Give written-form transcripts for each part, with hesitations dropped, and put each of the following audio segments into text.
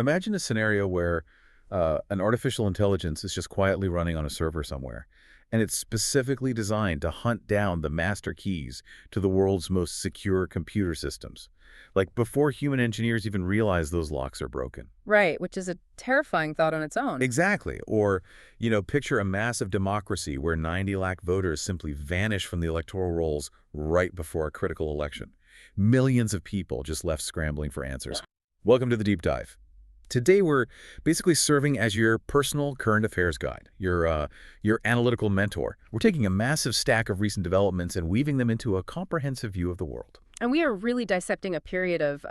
Imagine a scenario where an artificial intelligence is just quietly running on a server somewhere, and it's specifically designed to hunt down the master keys to the world's most secure computer systems, like before human engineers even realize those locks are broken. Right, which is a terrifying thought on its own. Exactly. Or, picture a massive democracy where 90 lakh voters simply vanish from the electoral rolls right before a critical election. Millions of people just left scrambling for answers. Welcome to the Deep Dive. Today, we're basically serving as your personal current affairs guide, your analytical mentor. We're taking a massive stack of recent developments and weaving them into a comprehensive view of the world. And we are really dissecting a period of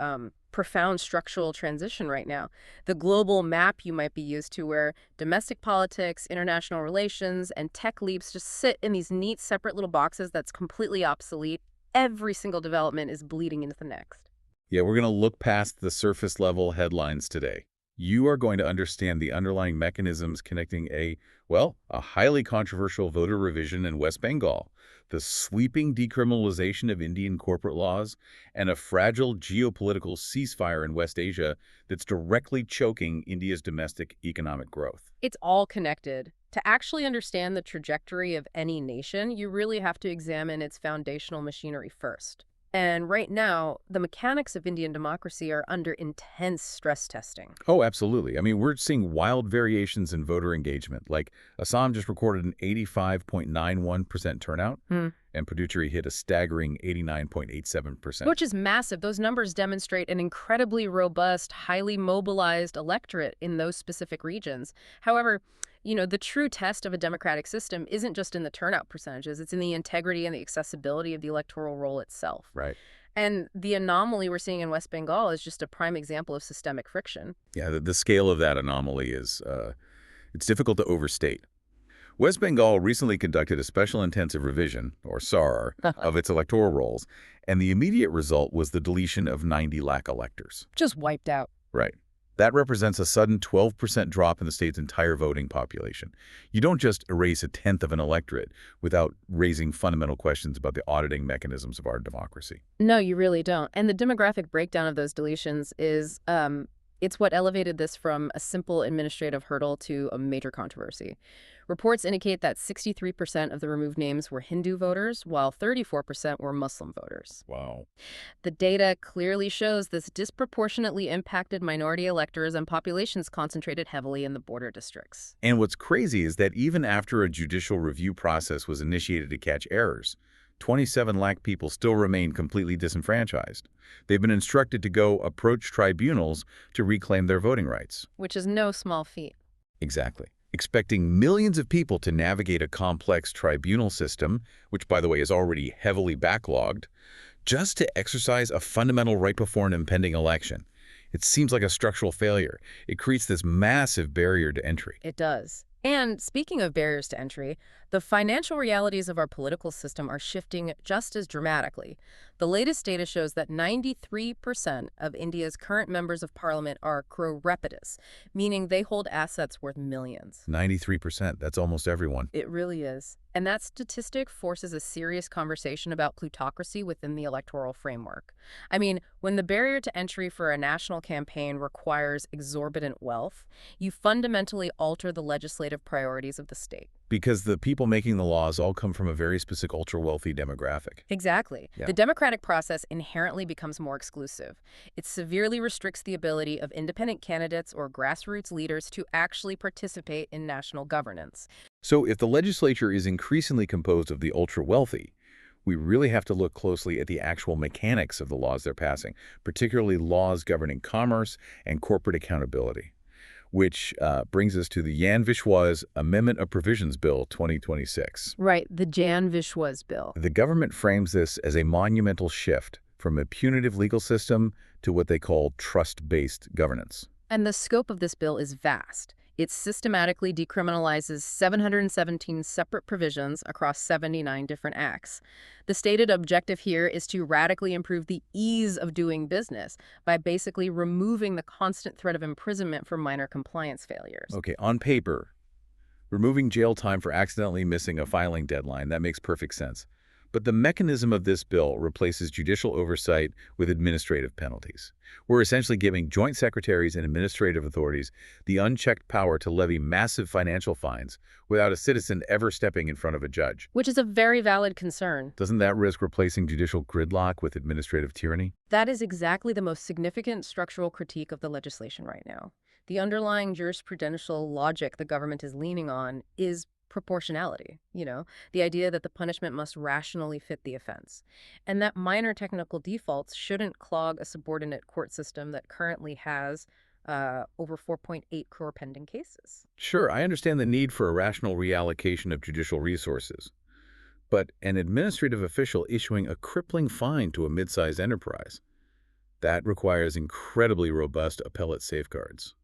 profound structural transition right now. The global map you might be used to, where domestic politics, international relations, and tech leaps just sit in these neat, separate little boxes that's completely obsolete. Every single development is bleeding into the next. Yeah, we're going to look past the surface-level headlines today. You are going to understand the underlying mechanisms connecting a highly controversial voter revision in West Bengal, the sweeping decriminalization of Indian corporate laws, and a fragile geopolitical ceasefire in West Asia that's directly choking India's domestic economic growth. It's all connected. To actually understand the trajectory of any nation, you really have to examine its foundational machinery first. And right now, the mechanics of Indian democracy are under intense stress testing. Oh, absolutely. I mean, we're seeing wild variations in voter engagement. Like Assam just recorded an 85.91% turnout, and Puducherry hit a staggering 89.87%. Which is massive. Those numbers demonstrate an incredibly robust, highly mobilized electorate in those specific regions. However, the true test of a democratic system isn't just in the turnout percentages. It's in the integrity and the accessibility of the electoral roll itself. Right. And the anomaly we're seeing in West Bengal is just a prime example of systemic friction. Yeah, the scale of that anomaly is it's difficult to overstate. West Bengal recently conducted a special intensive revision, or SAR, of its electoral rolls, and the immediate result was the deletion of 90 lakh electors. Just wiped out. Right. That represents a sudden 12% drop in the state's entire voting population. You don't just erase a tenth of an electorate without raising fundamental questions about the auditing mechanisms of our democracy. No, you really don't. And the demographic breakdown of those deletions is, it's what elevated this from a simple administrative hurdle to a major controversy. Reports indicate that 63% of the removed names were Hindu voters, while 34% were Muslim voters. Wow. The data clearly shows this disproportionately impacted minority electors and populations concentrated heavily in the border districts. And what's crazy is that even after a judicial review process was initiated to catch errors, 27 lakh people still remain completely disenfranchised. They've been instructed to go approach tribunals to reclaim their voting rights. Which is no small feat. Exactly. Expecting millions of people to navigate a complex tribunal system, which, by the way, is already heavily backlogged, just to exercise a fundamental right before an impending election. It seems like a structural failure. It creates this massive barrier to entry. It does. And speaking of barriers to entry, the financial realities of our political system are shifting just as dramatically. The latest data shows that 93% of India's current members of parliament are crorepatis, meaning they hold assets worth millions. 93%. That's almost everyone. It really is. And that statistic forces a serious conversation about plutocracy within the electoral framework. I mean, when the barrier to entry for a national campaign requires exorbitant wealth, you fundamentally alter the legislative priorities of the state. Because the people making the laws all come from a very specific ultra-wealthy demographic. Exactly. Yeah. The democratic process inherently becomes more exclusive. It severely restricts the ability of independent candidates or grassroots leaders to actually participate in national governance. So if the legislature is increasingly composed of the ultra-wealthy, we really have to look closely at the actual mechanics of the laws they're passing, particularly laws governing commerce and corporate accountability. Which brings us to the Jan Vishwas Amendment of Provisions Bill 2026. Right, the Jan Vishwas Bill. The government frames this as a monumental shift from a punitive legal system to what they call trust-based governance. And the scope of this bill is vast. It systematically decriminalizes 717 separate provisions across 79 different acts. The stated objective here is to radically improve the ease of doing business by basically removing the constant threat of imprisonment for minor compliance failures. Okay, on paper, removing jail time for accidentally missing a filing deadline, that makes perfect sense. But the mechanism of this bill replaces judicial oversight with administrative penalties. We're essentially giving joint secretaries and administrative authorities the unchecked power to levy massive financial fines without a citizen ever stepping in front of a judge. Which is a very valid concern. Doesn't that risk replacing judicial gridlock with administrative tyranny? That is exactly the most significant structural critique of the legislation right now. The underlying jurisprudential logic the government is leaning on is proportionality, the idea that the punishment must rationally fit the offense, and that minor technical defaults shouldn't clog a subordinate court system that currently has over 4.8 crore pending cases. Sure, I understand the need for a rational reallocation of judicial resources. But an administrative official issuing a crippling fine to a mid-sized enterprise, that requires incredibly robust appellate safeguards.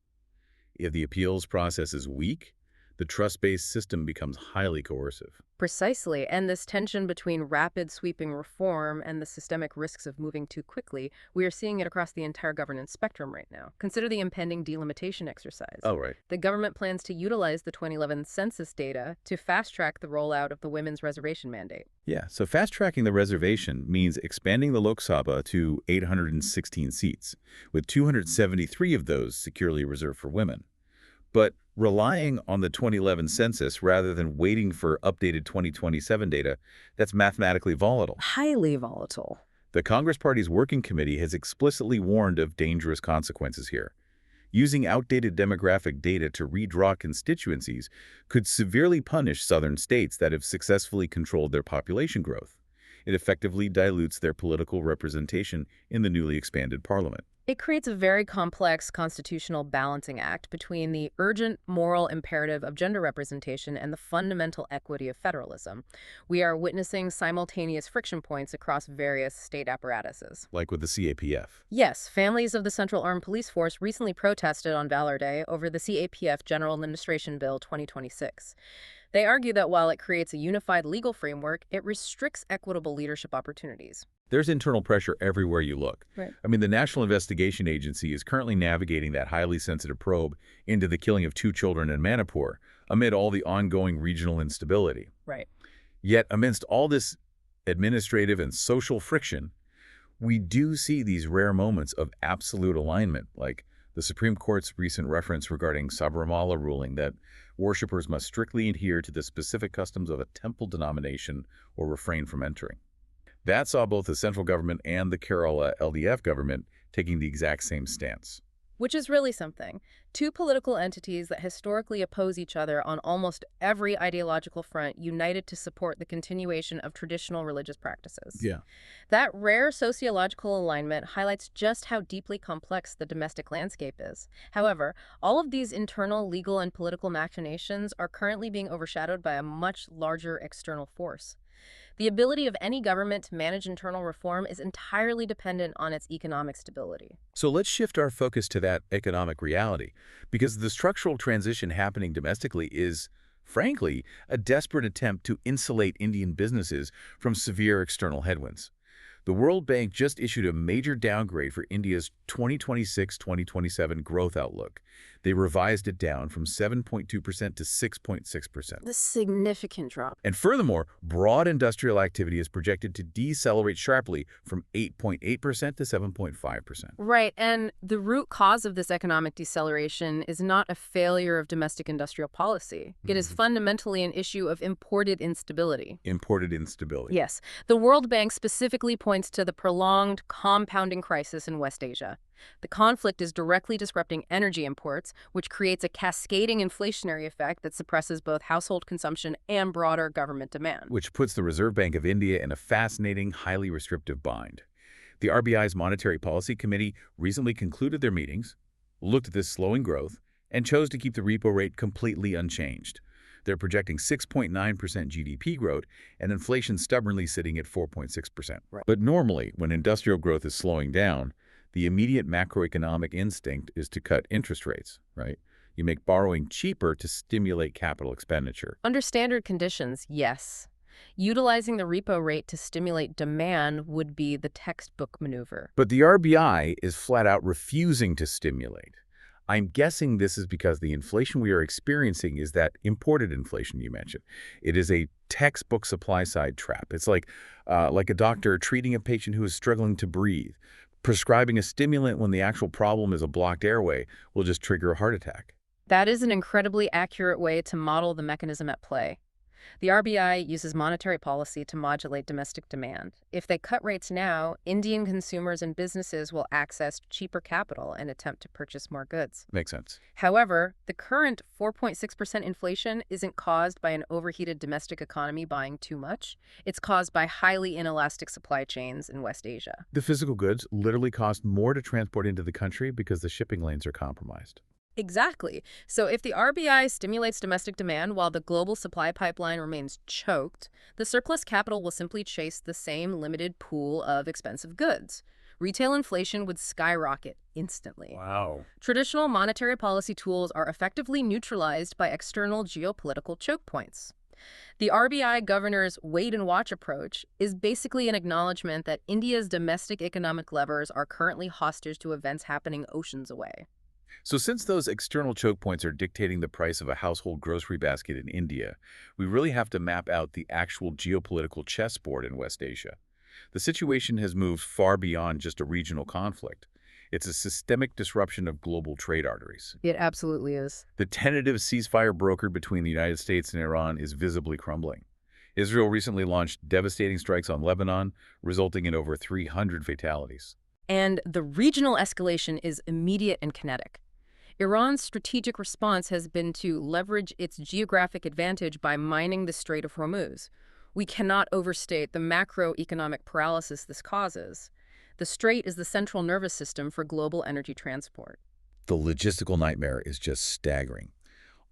If the appeals process is weak, the trust-based system becomes highly coercive. Precisely, and this tension between rapid sweeping reform and the systemic risks of moving too quickly, we are seeing it across the entire governance spectrum right now. Consider the impending delimitation exercise. Oh, right. The government plans to utilize the 2011 census data to fast-track the rollout of the women's reservation mandate. Yeah, so fast-tracking the reservation means expanding the Lok Sabha to 816 seats, with 273 of those securely reserved for women. But relying on the 2011 census rather than waiting for updated 2027 data, that's mathematically volatile. Highly volatile. The Congress Party's Working Committee has explicitly warned of dangerous consequences here. Using outdated demographic data to redraw constituencies could severely punish southern states that have successfully controlled their population growth. It effectively dilutes their political representation in the newly expanded parliament. It creates a very complex constitutional balancing act between the urgent moral imperative of gender representation and the fundamental equity of federalism. We are witnessing simultaneous friction points across various state apparatuses. Like with the CAPF. Yes, families of the Central Armed Police Force recently protested on Valor Day over the CAPF General Administration Bill 2026. They argue that while it creates a unified legal framework, it restricts equitable leadership opportunities. There's internal pressure everywhere you look. Right. I mean, the National Investigation Agency is currently navigating that highly sensitive probe into the killing of 2 children in Manipur amid all the ongoing regional instability. Right. Yet, amidst all this administrative and social friction, we do see these rare moments of absolute alignment, like the Supreme Court's recent reference regarding Sabarimala ruling that worshippers must strictly adhere to the specific customs of a temple denomination or refrain from entering. That saw both the central government and the Kerala LDF government taking the exact same stance. Which is really something. 2 political entities that historically oppose each other on almost every ideological front united to support the continuation of traditional religious practices. Yeah. That rare sociological alignment highlights just how deeply complex the domestic landscape is. However, all of these internal legal and political machinations are currently being overshadowed by a much larger external force. The ability of any government to manage internal reform is entirely dependent on its economic stability. So let's shift our focus to that economic reality, because the structural transition happening domestically is, frankly, a desperate attempt to insulate Indian businesses from severe external headwinds. The World Bank just issued a major downgrade for India's 2026-2027 growth outlook. They revised it down from 7.2% to 6.6%. A significant drop. And furthermore, broad industrial activity is projected to decelerate sharply from 8.8% to 7.5%. Right, and the root cause of this economic deceleration is not a failure of domestic industrial policy. It is fundamentally an issue of imported instability. Imported instability. Yes, the World Bank specifically points to the prolonged, compounding crisis in West Asia. The conflict is directly disrupting energy imports, which creates a cascading inflationary effect that suppresses both household consumption and broader government demand. Which puts the Reserve Bank of India in a fascinating, highly restrictive bind. The RBI's Monetary Policy Committee recently concluded their meetings, looked at this slowing growth, and chose to keep the repo rate completely unchanged. They're projecting 6.9% GDP growth and inflation stubbornly sitting at 4.6%. Right. But normally, when industrial growth is slowing down, the immediate macroeconomic instinct is to cut interest rates, right? You make borrowing cheaper to stimulate capital expenditure. Under standard conditions, yes. Utilizing the repo rate to stimulate demand would be the textbook maneuver. But the RBI is flat out refusing to stimulate. I'm guessing this is because the inflation we are experiencing is that imported inflation you mentioned. It is a textbook supply-side trap. It's like a doctor treating a patient who is struggling to breathe. Prescribing a stimulant when the actual problem is a blocked airway will just trigger a heart attack. That is an incredibly accurate way to model the mechanism at play. The RBI uses monetary policy to modulate domestic demand. If they cut rates now, Indian consumers and businesses will access cheaper capital and attempt to purchase more goods. Makes sense. However, the current 4.6% inflation isn't caused by an overheated domestic economy buying too much. It's caused by highly inelastic supply chains in West Asia. The physical goods literally cost more to transport into the country because the shipping lanes are compromised. Exactly. So if the RBI stimulates domestic demand while the global supply pipeline remains choked, the surplus capital will simply chase the same limited pool of expensive goods. Retail inflation would skyrocket instantly. Wow. Traditional monetary policy tools are effectively neutralized by external geopolitical choke points. The RBI governor's wait-and-watch approach is basically an acknowledgement that India's domestic economic levers are currently hostage to events happening oceans away. So since those external choke points are dictating the price of a household grocery basket in India, we really have to map out the actual geopolitical chessboard in West Asia. The situation has moved far beyond just a regional conflict. It's a systemic disruption of global trade arteries. It absolutely is. The tentative ceasefire brokered between the United States and Iran is visibly crumbling. Israel recently launched devastating strikes on Lebanon, resulting in over 300 fatalities. And the regional escalation is immediate and kinetic. Iran's strategic response has been to leverage its geographic advantage by mining the Strait of Hormuz. We cannot overstate the macroeconomic paralysis this causes. The Strait is the central nervous system for global energy transport. The logistical nightmare is just staggering.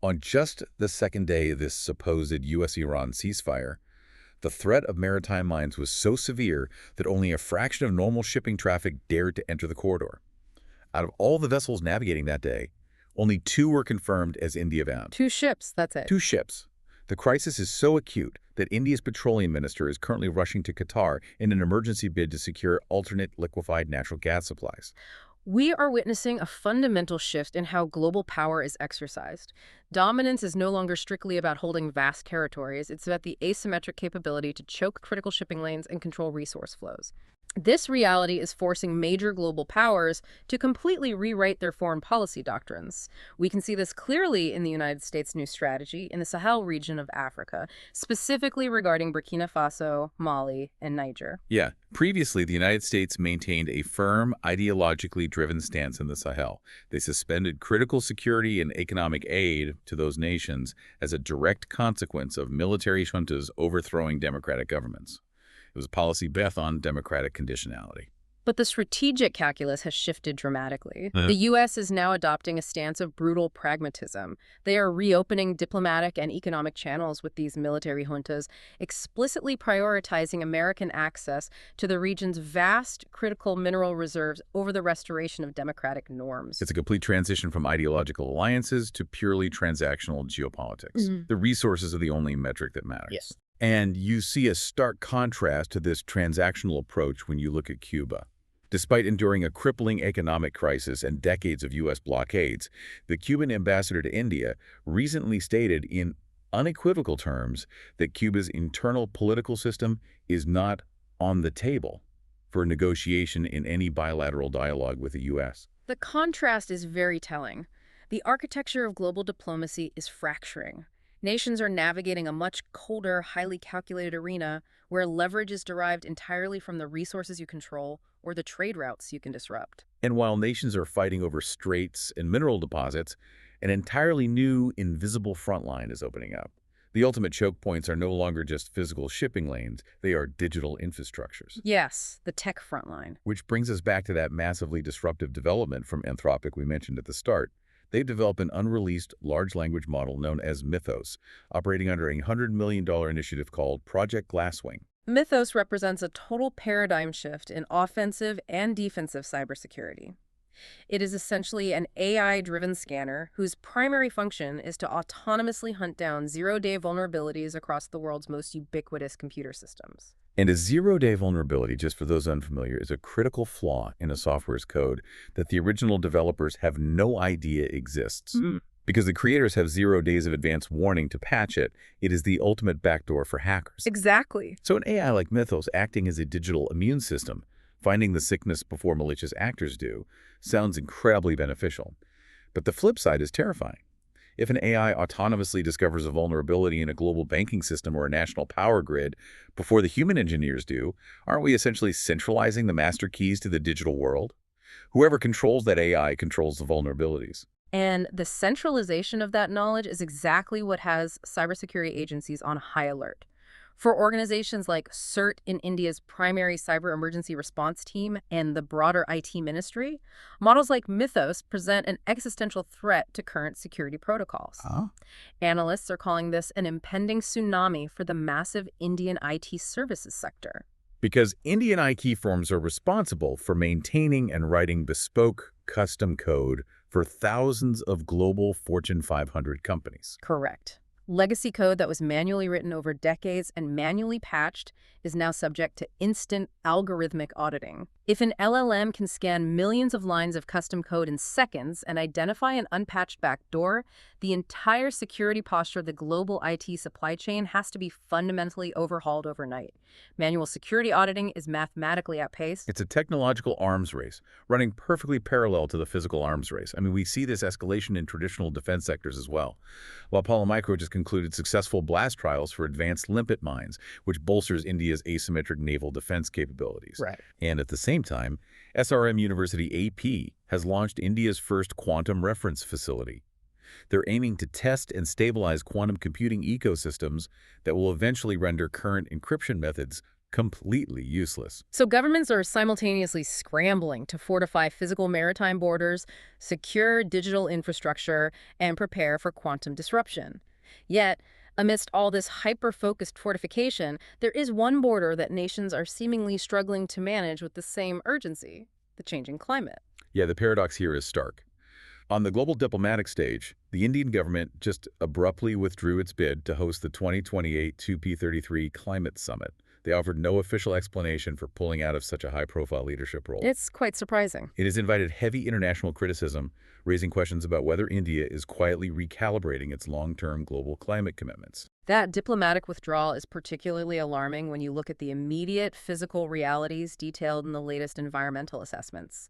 On just the second day of this supposed U.S.-Iran ceasefire, the threat of maritime mines was so severe that only a fraction of normal shipping traffic dared to enter the corridor. Out of all the vessels navigating that day, only 2 were confirmed as India-bound. 2 ships, that's it. 2 ships. The crisis is so acute that India's petroleum minister is currently rushing to Qatar in an emergency bid to secure alternate liquefied natural gas supplies. We are witnessing a fundamental shift in how global power is exercised. Dominance is no longer strictly about holding vast territories. It's about the asymmetric capability to choke critical shipping lanes and control resource flows. This reality is forcing major global powers to completely rewrite their foreign policy doctrines. We can see this clearly in the United States' new strategy in the Sahel region of Africa, specifically regarding Burkina Faso, Mali, and Niger. Yeah, previously the United States maintained a firm, ideologically driven stance in the Sahel. They suspended critical security and economic aid to those nations as a direct consequence of military juntas overthrowing democratic governments. It was a policy bet on democratic conditionality. But the strategic calculus has shifted dramatically. The U.S. is now adopting a stance of brutal pragmatism. They are reopening diplomatic and economic channels with these military juntas, explicitly prioritizing American access to the region's vast critical mineral reserves over the restoration of democratic norms. It's a complete transition from ideological alliances to purely transactional geopolitics. The resources are the only metric that matters. Yes. And you see a stark contrast to this transactional approach when you look at Cuba. Despite enduring a crippling economic crisis and decades of U.S. blockades, the Cuban ambassador to India recently stated in unequivocal terms that Cuba's internal political system is not on the table for negotiation in any bilateral dialogue with the U.S. The contrast is very telling. The architecture of global diplomacy is fracturing. Nations are navigating a much colder, highly calculated arena where leverage is derived entirely from the resources you control or the trade routes you can disrupt. And while nations are fighting over straits and mineral deposits, an entirely new, invisible front line is opening up. The ultimate choke points are no longer just physical shipping lanes, they are digital infrastructures. Yes, the tech front line. Which brings us back to that massively disruptive development from Anthropic we mentioned at the start. They've developed an unreleased large language model known as Mythos, operating under a $100 million initiative called Project Glasswing. Mythos represents a total paradigm shift in offensive and defensive cybersecurity. It is essentially an AI-driven scanner whose primary function is to autonomously hunt down zero-day vulnerabilities across the world's most ubiquitous computer systems. And a zero-day vulnerability, just for those unfamiliar, is a critical flaw in a software's code that the original developers have no idea exists. Because the creators have 0 days of advance warning to patch it, it is the ultimate backdoor for hackers. Exactly. So an AI like Mythos acting as a digital immune system, finding the sickness before malicious actors do, sounds incredibly beneficial. But the flip side is terrifying. If an AI autonomously discovers a vulnerability in a global banking system or a national power grid before the human engineers do, aren't we essentially centralizing the master keys to the digital world? Whoever controls that AI controls the vulnerabilities. And the centralization of that knowledge is exactly what has cybersecurity agencies on high alert. For organizations like CERT in India's primary cyber emergency response team and the broader IT ministry, models like Mythos present an existential threat to current security protocols. Huh? Analysts are calling this an impending tsunami for the massive Indian IT services sector. Because Indian IT firms are responsible for maintaining and writing bespoke, custom code for thousands of global Fortune 500 companies. Correct. Legacy code that was manually written over decades and manually patched is now subject to instant algorithmic auditing. If an LLM can scan millions of lines of custom code in seconds and identify an unpatched backdoor, the entire security posture of the global IT supply chain has to be fundamentally overhauled overnight. Manual security auditing is mathematically outpaced. It's a technological arms race, running perfectly parallel to the physical arms race. I mean, we see this escalation in traditional defense sectors as well. While Polymicro just concluded successful blast trials for advanced Limpet mines, which bolsters India's asymmetric naval defense capabilities. Right. And at the same time, SRM University AP has launched India's first quantum reference facility. They're aiming to test and stabilize quantum computing ecosystems that will eventually render current encryption methods completely useless. So governments are simultaneously scrambling to fortify physical maritime borders, secure digital infrastructure, and prepare for quantum disruption. Yet, amidst all this hyper-focused fortification, there is one border that nations are seemingly struggling to manage with the same urgency: the changing climate. Yeah, the paradox here is stark. On the global diplomatic stage, the Indian government just abruptly withdrew its bid to host the 2028 COP33 Climate Summit. They offered no official explanation for pulling out of such a high-profile leadership role. It's quite surprising. It has invited heavy international criticism, raising questions about whether India is quietly recalibrating its long-term global climate commitments. That diplomatic withdrawal is particularly alarming when you look at the immediate physical realities detailed in the latest environmental assessments.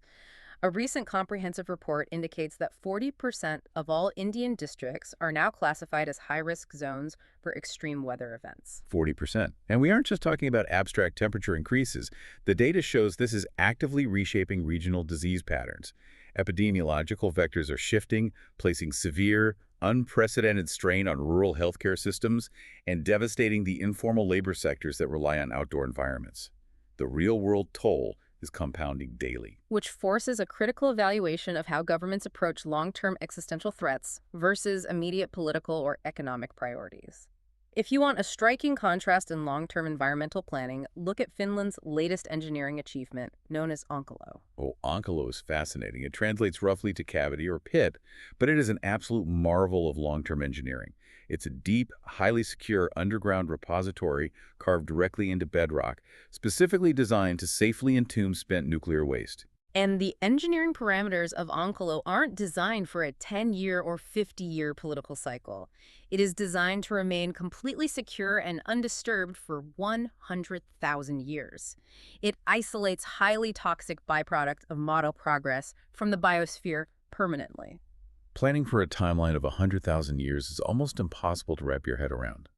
A recent comprehensive report indicates that 40% of all Indian districts are now classified as high-risk zones for extreme weather events. 40%. And we aren't just talking about abstract temperature increases. The data shows this is actively reshaping regional disease patterns. Epidemiological vectors are shifting, placing severe, unprecedented strain on rural healthcare systems and devastating the informal labor sectors that rely on outdoor environments. The real-world toll is compounding daily. Which forces a critical evaluation of how governments approach long-term existential threats versus immediate political or economic priorities. If you want a striking contrast in long-term environmental planning, look at Finland's latest engineering achievement, known as Onkalo. Oh, Onkalo is fascinating. It translates roughly to cavity or pit, but it is an absolute marvel of long-term engineering. It's a deep, highly secure underground repository carved directly into bedrock, specifically designed to safely entomb spent nuclear waste. And the engineering parameters of Onkalo aren't designed for a 10-year or 50-year political cycle. It is designed to remain completely secure and undisturbed for 100,000 years. It isolates highly toxic byproduct of model progress from the biosphere permanently. Planning for a timeline of 100,000 years is almost impossible to wrap your head around.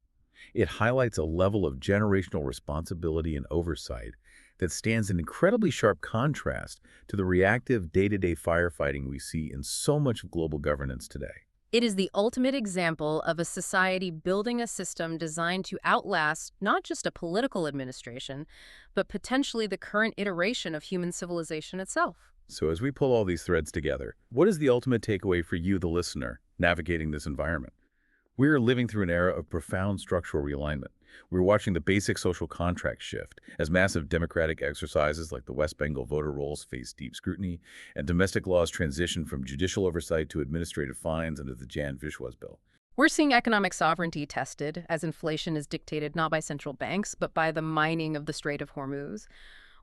It highlights a level of generational responsibility and oversight that stands in incredibly sharp contrast to the reactive day-to-day firefighting we see in so much of global governance today. It is the ultimate example of a society building a system designed to outlast not just a political administration, but potentially the current iteration of human civilization itself. So as we pull all these threads together, what is the ultimate takeaway for you, the listener, navigating this environment? We are living through an era of profound structural realignment. We're watching the basic social contract shift as massive democratic exercises like the West Bengal voter rolls face deep scrutiny and domestic laws transition from judicial oversight to administrative fines under the Jan Vishwas Bill. We're seeing economic sovereignty tested as inflation is dictated not by central banks, but by the mining of the Strait of Hormuz.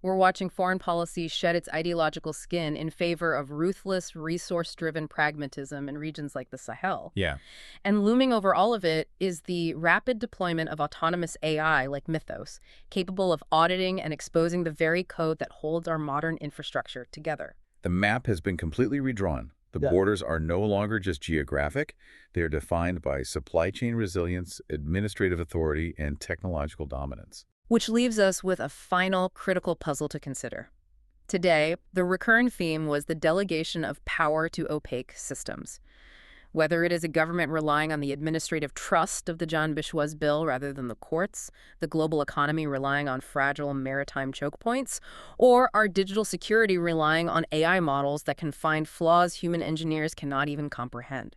We're watching foreign policy shed its ideological skin in favor of ruthless, resource-driven pragmatism in regions like the Sahel. Yeah. And looming over all of it is the rapid deployment of autonomous AI like Mythos, capable of auditing and exposing the very code that holds our modern infrastructure together. The map has been completely redrawn. The borders are no longer just geographic. They are defined by supply chain resilience, administrative authority, and technological dominance. Which leaves us with a final critical puzzle to consider. Today, the recurring theme was the delegation of power to opaque systems. Whether it is a government relying on the administrative trust of the Jan Vishwas Bill rather than the courts, the global economy relying on fragile maritime choke points, or our digital security relying on AI models that can find flaws human engineers cannot even comprehend.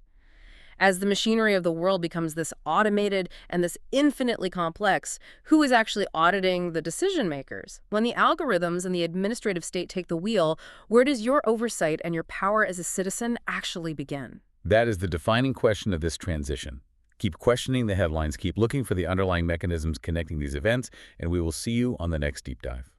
As the machinery of the world becomes this automated and this infinitely complex, who is actually auditing the decision makers? When the algorithms and the administrative state take the wheel, where does your oversight and your power as a citizen actually begin? That is the defining question of this transition. Keep questioning the headlines, keep looking for the underlying mechanisms connecting these events, and we will see you on the next deep dive.